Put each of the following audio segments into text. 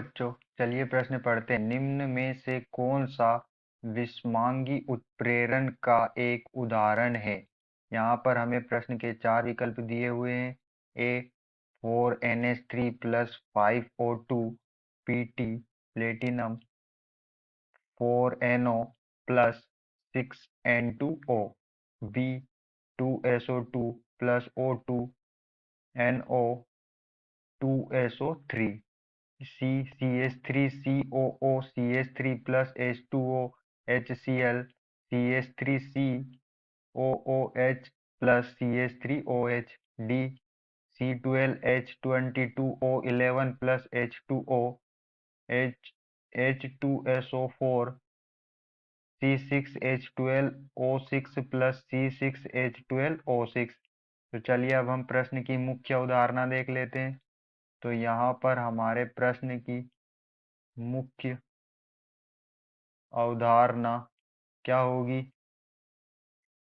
बच्चों, चलिए प्रश्न पढ़ते हैं। निम्न में से कौन सा विषमांगी उत्प्रेरण का एक उदाहरण है? यहाँ पर हमें प्रश्न के 4 विकल्प दिए हुए हैं। A 4NH3 plus 5O2 Pt platinum 4NO plus 6N2O। B 2SO2 plus O2 NO 2SO3। C CH3COO CH3 plus H2O HCl CH3COOH plus CH3OH। D C12H22O11 plus H2O H2SO4 C6H12O6 plus C6H12O6। तो चलिए अब हम प्रश्न की मुख्य अवधारणा देख लेते हैं। तो यहाँ पर हमारे प्रश्न की मुख्य अवधारणा क्या होगी?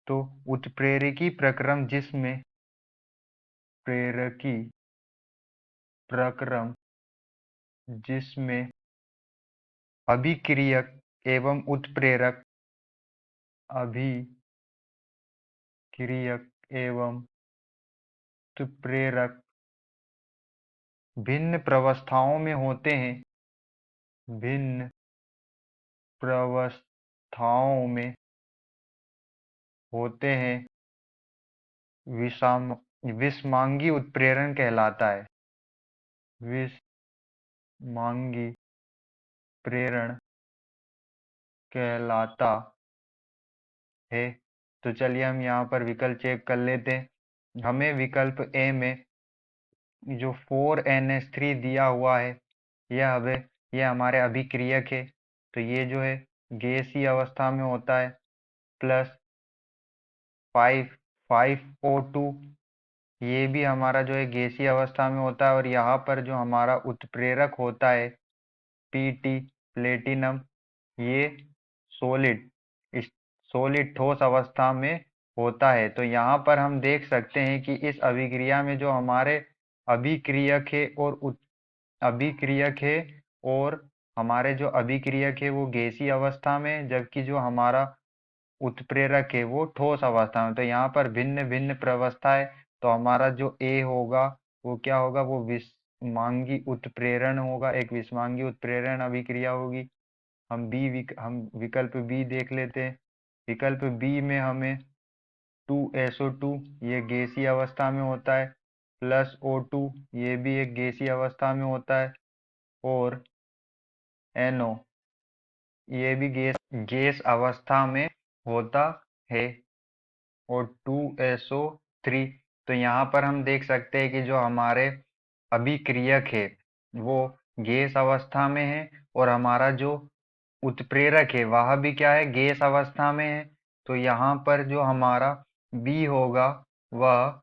तो उत्प्रेरकी प्रक्रम जिसमें अभिक्रियक एवं उत्प्रेरक भिन्न प्रावस्थाओं में होते हैं। भिन्न प्रावस्थाओं में होते हैं विषमांगी उत्प्रेरण कहलाता है। विषमांगी प्रेरण कहलाता है। तो चलिए हम यहाँ पर विकल्प चेक कर लेते हैं। हमें विकल्प ए में जो 4NH3 दिया हुआ है यह हमारे अभिक्रियक है। तो ये जो है गैसीय अवस्था में होता है। प्लस 5O2 ये भी हमारा जो है गैसीय अवस्था में होता है। और यहाँ पर जो हमारा उत्प्रेरक होता है Pt प्लेटिनम ये सॉलिड ठोस अवस्था में होता है। तो यहाँ पर हम देख सकते हैं कि इस अभिक्रिया में जो हमारे अभिक्रियक है और हमारे जो अभिक्रियक है वो गैसीय अवस्था में, जबकि जो हमारा उत्प्रेरक है वो ठोस अवस्था में। तो यहाँ पर भिन्न भिन्न प्रावस्था है। तो हमारा जो ए होगा वो क्या होगा? वो विषमांगी उत्प्रेरण होगा। एक विषमांगी उत्प्रेरण अभिक्रिया होगी। हम विकल्प बी देख लेते हैं। विकल्प बी में हमें 2SO2 ये गैसीय अवस्था में होता है, प्लस O2 ये भी एक गैसीय अवस्था में होता है, और NO ये भी गैस अवस्था में होता है, और 2SO3। तो यहाँ पर हम देख सकते हैं कि जो हमारे अभिक्रियक है वो गैस अवस्था में है, और हमारा जो उत्प्रेरक है वह भी क्या है? गैस अवस्था में है। तो यहाँ पर जो हमारा बी होगा वह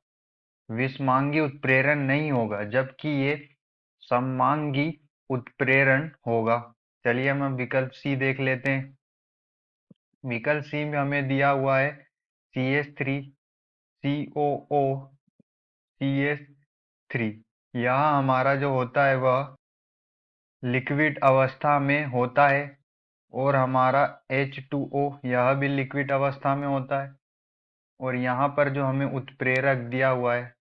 विषमांगी उत्प्रेरण नहीं होगा, जबकि ये सममांगी उत्प्रेरण होगा। चलिए हम विकल्प सी देख लेते हैं। विकल्प सी में हमें दिया हुआ है CH3COO CH3। यहाँ हमारा जो होता है वह लिक्विड अवस्था में होता है, और हमारा H2O यह भी लिक्विड अवस्था में होता है। और यहाँ पर जो हमें उत्प्रेरक दिया हुआ है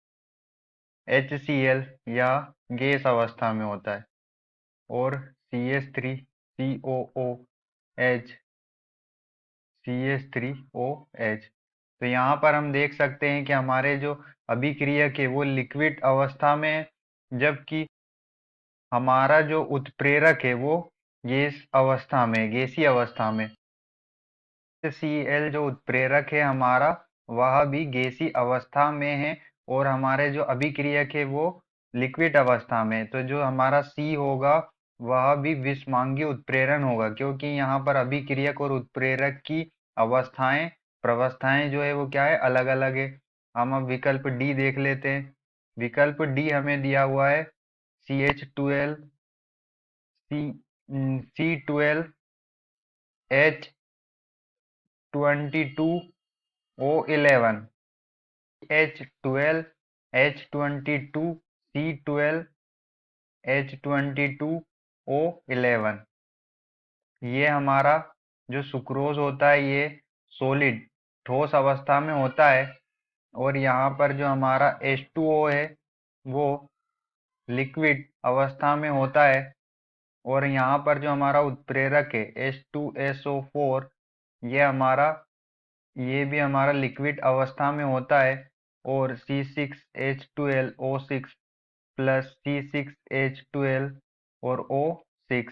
HCl यह गैस अवस्था में होता है, और CH3OH तो यहाँ पर हम देख सकते हैं कि हमारे जो अभिक्रियक है वो लिक्विड अवस्था में है, जबकि हमारा जो उत्प्रेरक है वो गैसीय अवस्था में। Cl जो उत्प्रेरक है हमारा वह भी गैसीय अवस्था में है, और हमारे जो अभिक्रियक है वो लिक्विड अवस्था में। तो जो हमारा C होगा वह भी विषमांगी उत्प्रेरण होगा, क्योंकि यहाँ पर अभिक्रियक और उत्प्रेरक की प्रावस्थाएं जो है वो क्या है? अलग अलग है। हम अब विकल्प डी देख लेते हैं। विकल्प डी हमें दिया हुआ है CH12 C12H22O11 H12H22 C12H22 O11। ये हमारा जो सुक्रोज होता है ये सॉलिड ठोस अवस्था में होता है, और यहाँ पर जो हमारा H2O है वो लिक्विड अवस्था में होता है। और यहाँ पर जो हमारा उत्प्रेरक है H2SO4, ये भी हमारा लिक्विड अवस्था में होता है। और C6H12O6 प्लस C6H12 और O6।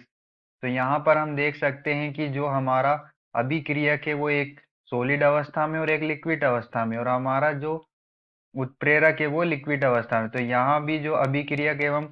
तो यहाँ पर हम देख सकते हैं कि जो हमारा अभिक्रियक है वो एक सॉलिड अवस्था में और एक लिक्विड अवस्था में, और हमारा जो उत्प्रेरक है वो लिक्विड अवस्था में। तो यहाँ भी जो अभिक्रियक एवं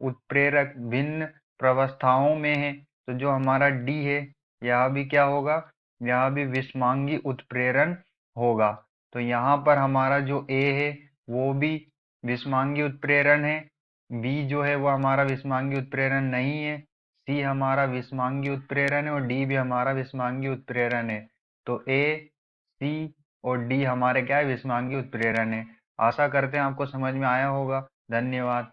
उत्प्रेरक भिन्न प्रवस्थाओं में है, तो जो हमारा डी है यहाँ भी क्या होगा, यहाँ भी विषमांगी उत्प्रेरण होगा। तो यहाँ पर हमारा जो ए है वो भी विषमांगी उत्प्रेरण है, बी जो है वो हमारा विषमांगी उत्प्रेरण नहीं है, सी हमारा विषमांगी उत्प्रेरण है, और डी भी हमारा विषमांगी उत्प्रेरण है। तो ए, सी और डी हमारे क्या है, विषमांगी उत्प्रेरण है। आशा करते हैं आपको समझ में आया होगा। धन्यवाद।